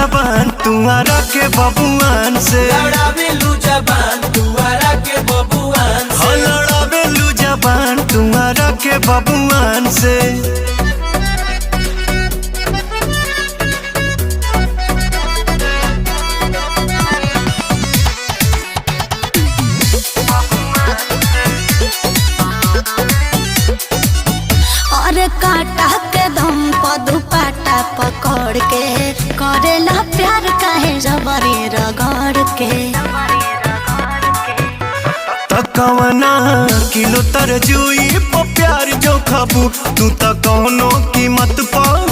जबान तुम्हारा के बबुआन से, लड़ावेलू जबान तुआरा के बबुआन हो से। लड़ावेलू जबान तुम्हारा के बबुआन से। और काटा के दम पर दुपट्टा पकड़ के करेला प्यार काहे जबरी रगड़ के। तकवना किलो तरजुई पर प्यार जो खाबू तू त कौनो कीमत पर